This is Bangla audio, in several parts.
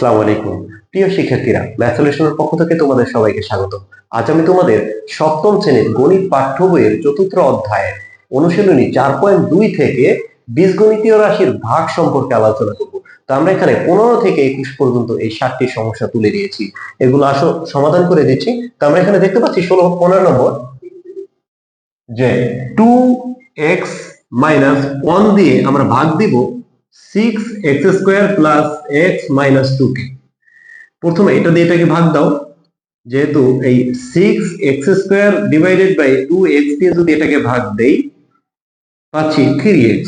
আসসালামু আলাইকুম। প্রিয় শিক্ষার্থীরা, ম্যাথ সলিউশনের পক্ষ থেকে তোমাদের সবাইকে স্বাগত। আজ আমি তোমাদের সপ্তম শ্রেণীর গণিত পাঠ্য বইয়ের চতুর্থ অধ্যায়ের অনুশীলনী 4.2 থেকে বীজগণিতীয় রাশির ভাগ সম্পর্কে আলোচনা করব। তো আমরা এখানে 15 থেকে 21 পর্যন্ত এই 7টি সমস্যা তুলে দিয়েছি, এগুলো সমাধান করে দিচ্ছি। তো আমরা এখানে দেখতে পাচ্ছি 15 নম্বর যে 2x - 1 দিয়ে আমরা ভাগ দিব 6x² + x - 2 কে। প্রথমে এটা দিয়ে এটাকে ভাগ দাও, যেহেতু এই 6x² / 2x দিয়ে যদি এটাকে ভাগ দেই পাচ্ছি 3x।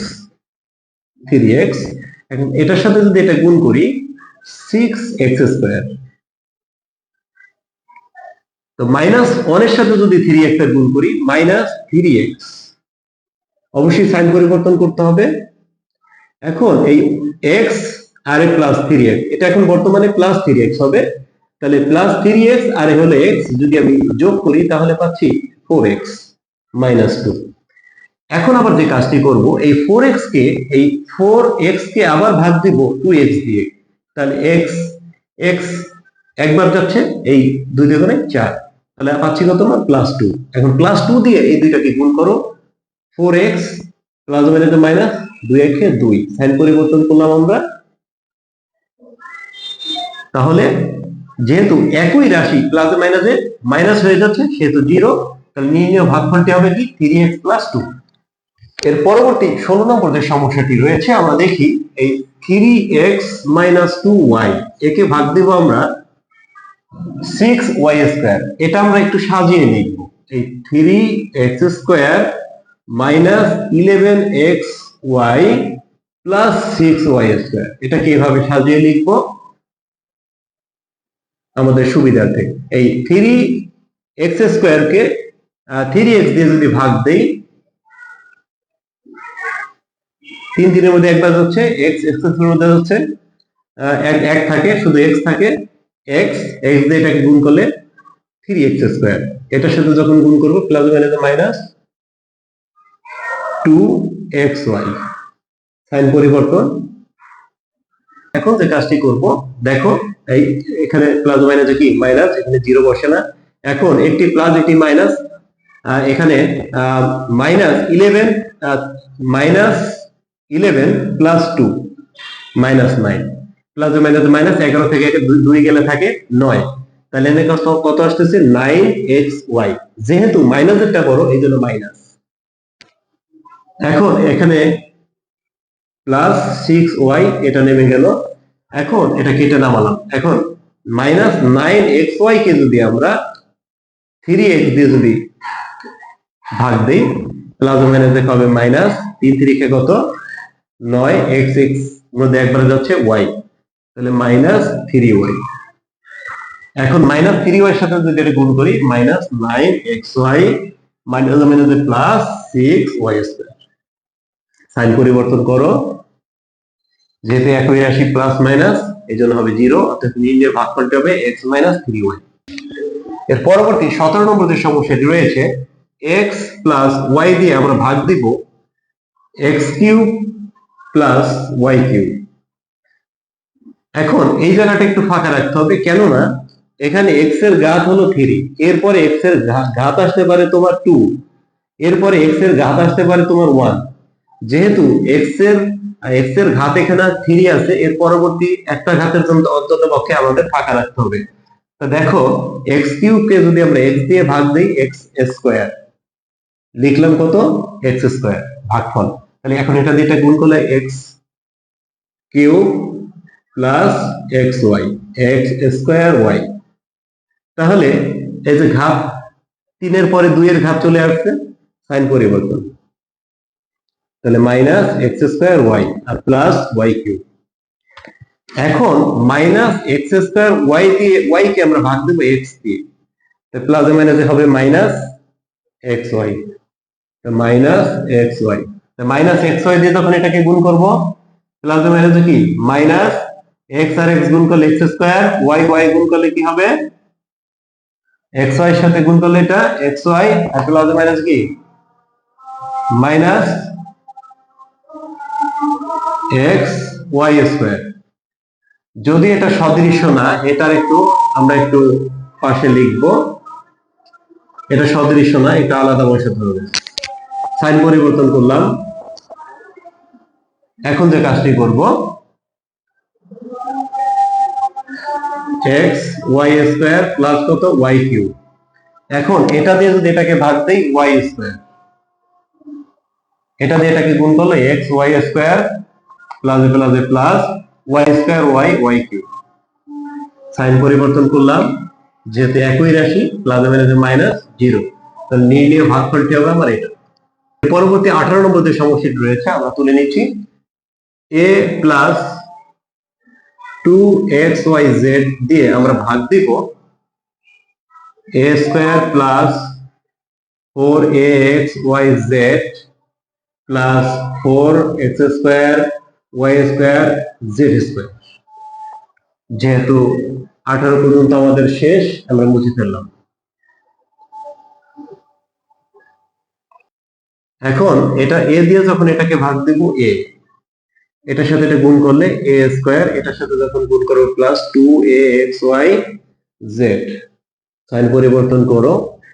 এখন এটার সাথে যদি এটা গুণ করি 6x², তো -1 এর সাথে যদি 3x এর গুণ করি -3x। অবশ্যই সাইন পরিবর্তন করতে হবে। এখন এই x আর এ +3x, এটা এখন বর্তমানে +3x হবে, তাহলে +3x আর এ হলো x, যদি আমি যোগ করি তাহলে পাচ্ছি 4x - 2। এখন আবার যে কাজটি করব, এই 4x কে আবার ভাগ দিব 2x দিয়ে, তাহলে x একবার যাচ্ছে, এই 2 × 4, তাহলে পাচ্ছি কত না +2। এখন +2 দিয়ে এই দুইটাকে গুণ করো, 4x প্লাস মাইনাস 2 একে 2, সাইন পরিবর্তন করলাম আমরা। তাহলে যেহেতু একই রাশি প্লাস মাইনাসে মাইনাস হয়ে যাচ্ছে সেহেতু 0, তাহলে নির্ণয় ভাগফলটি হবে কি 3x + 2। এর পরবর্তী 16 নম্বর যে সমস্যাটি রয়েছে আমরা দেখি, এই 3x - 2y একে ভাগ দেব আমরা 6y²। এটা আমরা একটু সাজিয়ে লিখব, এই 3x² - 11xy + 6y²। এটাকে এভাবে সাজিয়ে লিখব আমাদের সুবিধার্থে। এই 3x² কে 3x দিয়ে যদি ভাগ দেই, 3 3 এর মধ্যে একবার হচ্ছে x, x এর মধ্যে হচ্ছে এক থাকে, শুধু x থাকে, x দিয়ে এটাকে গুণ করলে 3x²। এটার সাথে যখন গুণ করব প্লাস মাইনাস -2xy, সাইন পরিবর্তন। এখন যে কাজটি করব দেখো, এই এখানে প্লাস মাইনাসে কি মাইনাস, এখানে 0 বসে না। এখন একটি প্লাস একটি মাইনাস, এখানে -11 +2 -9, প্লাস মাইনাস মাইনাস, 11 থেকে 2 গেলে থাকে 9, তাহলে এখানে কত আসতেছে 9xy। যেহেতু মাইনাসেরটা বড় এই জন্য মাইনাস। এখন এখানে +6y, এটা নেমে গেল। এখন এটা কেটে নামালাম। এখন -9xy কে যদি আমরা 3x দিয়ে যদি ভাগ দেই, প্লাস মাইনাস দেখা হবে মাইনাস, 3 3 কে কত 9, x মধ্যে একবারে যাচ্ছে y, তাহলে -3y। এখন -3y এর সাথে যদি এটা গুণ করি -9xy +6y², সাইন পরিবর্তন করো, যেহেতু একই রাশি প্লাস মাইনাস এই জন্য হবে 0, অর্থাৎ নির্ণয়ের ভাগফলটি হবে x - 3y। এর পরবর্তী 17 নম্বর যে সমস্যাটি রয়েছে, x + y দিয়ে আমরা ভাগ দিব x³ + y³। এখন এই জায়গাটা একটু ফাঁকা রাখতে হবে, কেননা এখানে x এর ঘাত হলো 3, এরপরে x এর ঘাত আসতে পারে তোমার 2, এরপরে x এর ঘাত আসতে পারে তোমার 1। যেহেতু x এর ঘাত এখানে 3 আছে, এর পরবর্তী একটা ঘাতের জন্য অন্তত পক্ষে আমাদের ফাঁকা রাখতে হবে। তো দেখো, x³ কে যদি আমরা x দিয়ে ভাগ দেই x², লিখলাম কত x² ভাগফল। তাহলে এখন এটা দিয়ে এটা গুণ করলে x³ + xy, x²y। তাহলে এই যে ঘাত 3 এর পরে 2 এর ঘাত চলে আসছে, সাইন পরিবর্তন, তাহলে -x²y আর +y³। এখন -x²y দিয়ে y কে আমরা ভাগ দেব x দিয়ে, তাহলে প্লাস মাইনাসে হবে -xy, -xy দিয়ে তখন এটাকে গুণ করব, প্লাস মাইনাসে কি -x আর x গুণ করলে x², y গুণ করলে কি হবে xy এর সাথে গুণ করলে এটা xy, আর প্লাস মাইনাস কি -xy²। যদি এটা সদৃশ্য না, এটার একটু আমরা একটু পাশে লিখবো, এটা সদৃশ্য না, এটা আলাদা বসাতে হবে। সাইন পরিবর্তন করলাম। এখন যে কাজটি করব, x y স্কয়ার প্লাস কত y কিউব। এখন এটা দিয়ে যদি এটাকে ভাগ দেই y স্কয়ার, এটা দিয়ে এটাকে গুণ করলে x y square plus plus plus y square y y cube. Sign পরিবর্তন করলাম, যেহেতু একই রাশি প্লাস মাইনাস 0, তাহলে নির্ণয় ভাগফলটি হবে আমার এটা। পরবর্তী 18 নম্বর যে সমস্যাটি রয়েছে আমরা তুলে নিচ্ছি। a প্লাস 2xyz দিয়ে আমরা ভাগ দিব a square plus 4axyz plus 4x square y square z square. যেহেতু 18 পর্যন্ত আমাদের শেষ, আমরা মুছে ফেললাম। এখন এটা a দিয়ে যখন এটাকে ভাগ দেব a, এটার সাথে এটা গুণ করলে a স্কয়ার, এটার সাথে যখন গুণ করব প্লাস 2axyz। সাইন পরিবর্তন করো,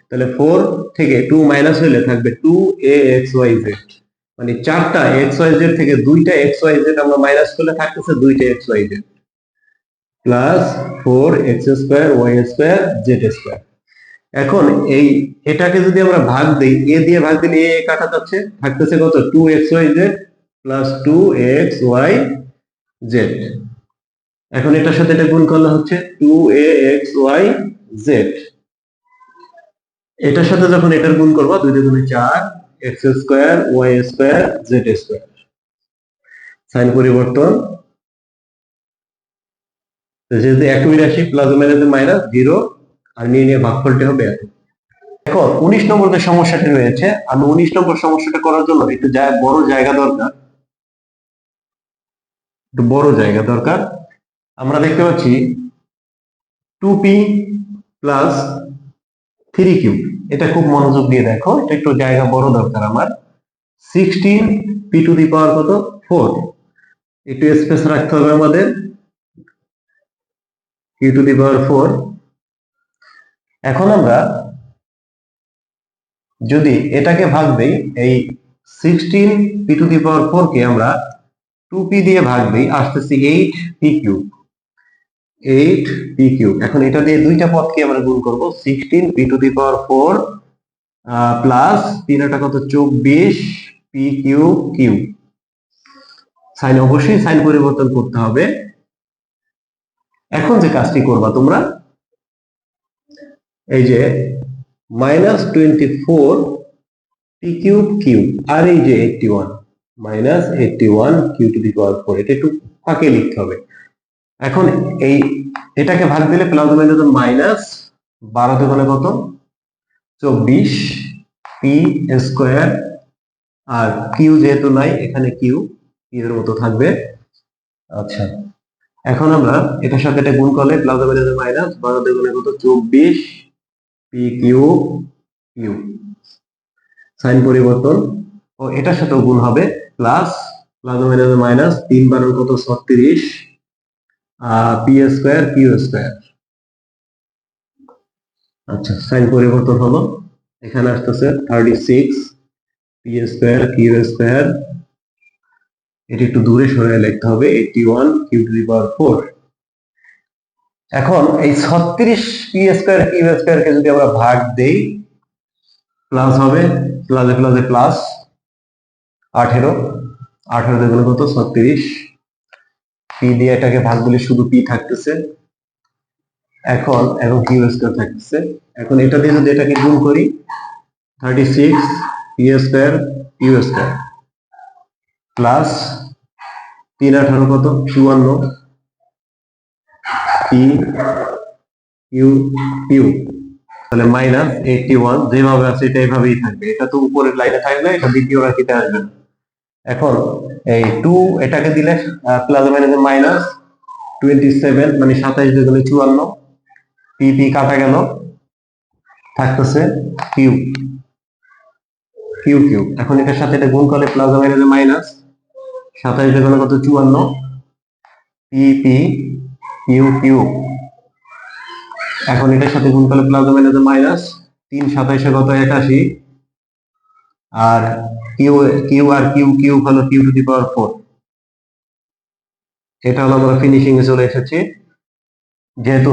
তাহলে 4 থেকে 2 মাইনাস হলে থাকবে 2axyz, মানে চারটা xyz থেকে দুইটা xyz আমরা মাইনাস করলে থাকতেছে দুইটা xyz plus 4x square y square z square. এখন এই এটাকে যদি আমরা ভাগ দেই, a দিয়ে ভাগ দিলে a কাটা যাচ্ছে, থাকতেছে কত 2xyz প্লাস 2xyz। এখন এটার সাথে এটা গুণ করলে হচ্ছে 2axyz। এটার সাথে যখন এটার গুণ করবা 2 দুগুণে 4 x square y square z square. Sign পরিবর্তন, যেহেতু একই রাশি প্লাস মাইনাস 0, আর নির্ণয় ভাগফলটি হবে এত। এখন 19 নম্বর যে সমস্যাটি রয়েছে, আমি 19 নম্বর সমস্যাটা করার জন্য একটু বড় জায়গা দরকার, একটু বড় জায়গা দরকার। আমরা দেখতে পাচ্ছি 2p প্লাস 3q, এটা খুব মনোযোগ দিয়ে দেখো, এটা একটু জায়গা বড় দরকার আমার। 16p টু দি পাওয়ার কত 4, একটু স্পেস রাখতে হবে আমাদের, p টু দি পাওয়ার 4। এখন আমরা যদি এটাকে ভাগ দেই, এই 16p টু দি পাওয়ার 4 কে আমরা 2p দিয়ে ভাগ দেই, আসতেছি 8p কিউব, 8p কিউব। এখন এটা দিয়ে দুইটা পদকে আমরা গুণ করব, 16p to the power 4 plus 3টা কত 24p কিউব কিউব। সাইন অবশ্যই সাইন পরিবর্তন করতে হবে। এখন যে কাজটি করবা তোমরা, এই যে মাইনাস 24 পি কিউব কিউব, আর এই যে 81 মাইনাস 81 কিউ টু দি পাওয়ার 4, এটা একটু ফাঁকে লিখতে হবে। এখন এই এটাকে ভাগ দিলে প্লাস মাইনাস 12 দুগুণে কত 24 পি স্কয়ার, আর কিউ যেহেতু নাই এখানে কিউ এর মতো থাকবে। আচ্ছা, এখন আমরা এটার সাথে এটা গুণ করলে প্লাস মাইনাস 12 দুগুণে কত 24 পি কিউ কিউ। সাইন পরিবর্তন, ও এটার সাথে গুণ হবে প্লাস মাইনাস 3 12 কত 36 পি স্কয়ার কিউ স্কয়ার। আচ্ছা, সাইন পরিবর্তন হলো, এখানে আসতেছে 36 পি স্কয়ার কিউ স্কয়ার, এটি একটু দূরে সরিয়ে লিখতে হবে 81 কিউ টু দি পাওয়ার 4। এখন এই 36 পি স্কয়ার কিউ স্কয়ার কে যদি আমরা ভাগ দেই, প্লাস হবে প্লাসে প্লাসে প্লাস 18, 18 দুগুণে কত 36, পি দিয়ে এটাকে ভাগ দিলে শুধু পি থাকতেছে, এখন কিউ স্কয়ার থাকতেছে। এখন এটা দিয়ে যদি এটাকে গুণ করি 36 P square Q square plus 3 18 কত 54 পি কিউ কিউ, তাহলে মাইনাস 81, যেভাবে আছে এটা এইভাবেই থাকবে, এটা তো উপরের লাইনে থাকবে, এটা দ্বিতীয় রাশিতে আসবে না। এখন এই 2 এটাকে দিলে প্লাস মাইনাস 27, মানে 27 দুগুণে 54, পি পি কাটা গেল, থাকতেছে কিউ কিউ কিউ। এখন এটার সাথে এটা গুণ করলে প্লাস মাইনাস 27 দুগুণে কত 54 পি পি কিউ কিউ। এখন এটার সাথে গুণ করলে প্লাস মাইনাস মাইনাস 3 7 কত 81, আর Q Q R Q Q হলো কিউ টু দি পাওয়ার 4। এটা হলো আমরা ফিনিশিং এ চলে এসেছি। যেহেতু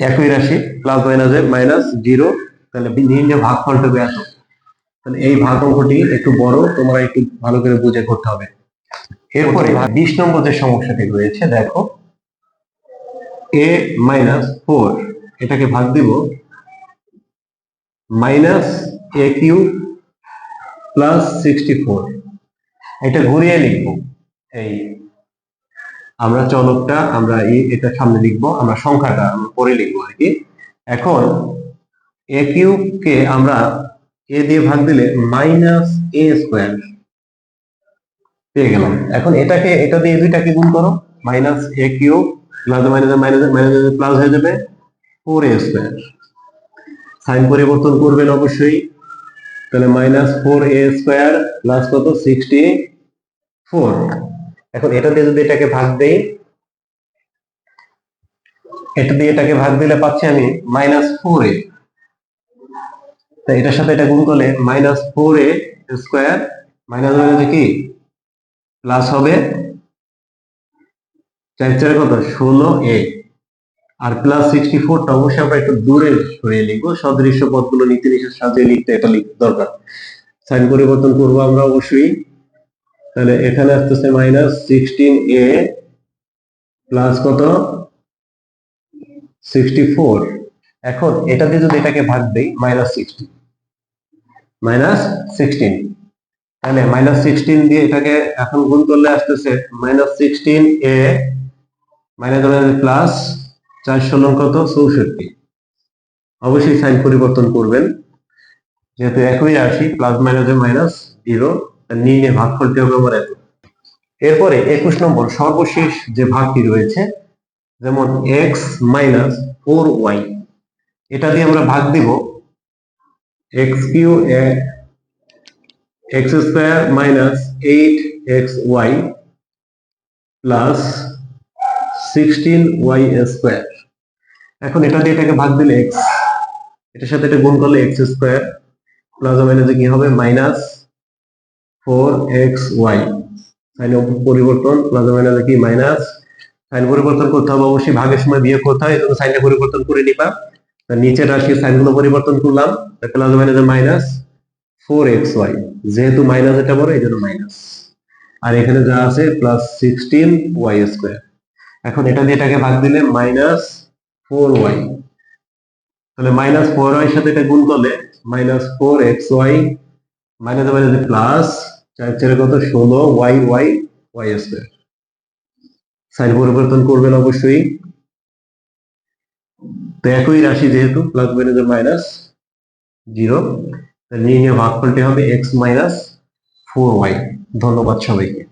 একই রাশি প্লাস মাইনাসে মাইনাস 0, তাহলে নির্ণয় ভাগফলটা হবে এত। তাহলে এই ভাগ অঙ্কটি একটু বড়, তোমরা একটু ভালো করে বুঝে করতে হবে। এরপরে 20 নম্বর যে সমস্যাটি রয়েছে দেখো, a মাইনাস 4 এটাকে ভাগ দিব মাইনাস a কিউব প্লাস 64। এটা ঘুরিয়ে লিখবো, এই আমরা চলকটা আমরা এটা সামনে লিখবো, আমরা সংখ্যাটা আমরা পরে লিখবো আর কি। এখন a কিউব কে আমরা a দিয়ে ভাগ দিলে মাইনাস a স্কোয়ার পেয়ে গেলাম। এখন এটাকে এটা দিয়ে দুইটাকে গুণ করো, minus a cube plus minus minus minus plus হয়ে যাবে 4a স্কোয়ার। সাইন পরিবর্তন করবেন অবশ্যই, তাহলে মাইনাস 4a স্কোয়ার প্লাস কত 64। এখন এটা দিয়ে যদি এটাকে ভাগ দেই, এটা দিয়ে এটাকে ভাগ দিলে পাচ্ছি আমি মাইনাস 4a। তাই এটার সাথে এটা গুণ করলে minus 4a square minus minus কি প্লাস হবে 4 4 কত 16a, আর প্লাস 64টা অবশ্যই আমরা একটু দূরে সরিয়ে লিখবো, সদৃশ্য পদগুলো নীতি নিষেধ সাজিয়ে লিখতে এটা লিখতে দরকার। সাইন পরিবর্তন করবো আমরা অবশ্যই, তাহলে এখানে আসতেছে মাইনাস 16a প্লাস কত 64। এখন এটা দিয়ে যদি এটাকে ভাগ দেই মাইনাস 16, তাহলে মাইনাস 16 দিয়ে এটাকে এখন গুণ করলে আসতেছে মাইনাস 16a মাইনাস প্লাস 4 16 কত 64। অবশ্যই সাইন পরিবর্তন করবেন, যেহেতু একই রাশি প্লাস মাইনাসে মাইনাস 0, নিয়ে ভাগফলটি হবে আমার এত। এরপরে 21 নম্বর সর্বশেষ যে ভাগটি রয়েছে, যেমন x মাইনাস 4y, এটা দিয়ে আমরা ভাগ দিব x Q x square minus 8xy plus 16y square. এখন এটা দিয়ে এটাকে ভাগ দিলে x, এটার সাথে এটা গুণ করলে x স্কোয়ার প্লাস মাইনাসে কি হবে মাইনাস 4xy। সাইন পরিবর্তন প্লাস মাইনাসে কি মাইনাস, সাইন পরিবর্তন করতে হবে অবশ্যই, ভাগের সময় বিয়োগ করতে হয়, এজন্য সাইনটা পরিবর্তন করে নিবা। নিচের রাশির সাইনগুলো পরিবর্তন করলাম, প্লাস মাইনাসে মাইনাস 4xy, যেহেতু মাইনাস এটা বড় এই জন্য মাইনাস, আর এখানে যা আছে প্লাস 16y স্কোয়ার। এখন এটা দিয়ে এটাকে ভাগ দিলে মাইনাস 4y, তাহলে মাইনাস 4y এর সাথে এটা গুণ করলে minus 4xy minus minus plus 4 4 কত 16y y y square. Sign পরিবর্তন করবেন অবশ্যই, তো একই রাশি যেহেতু প্লাস মাইনাস মাইনাস 0, নির্ণয় ভাগফলটি হবে x মাইনাস 4y। ধন্যবাদ সবাইকে।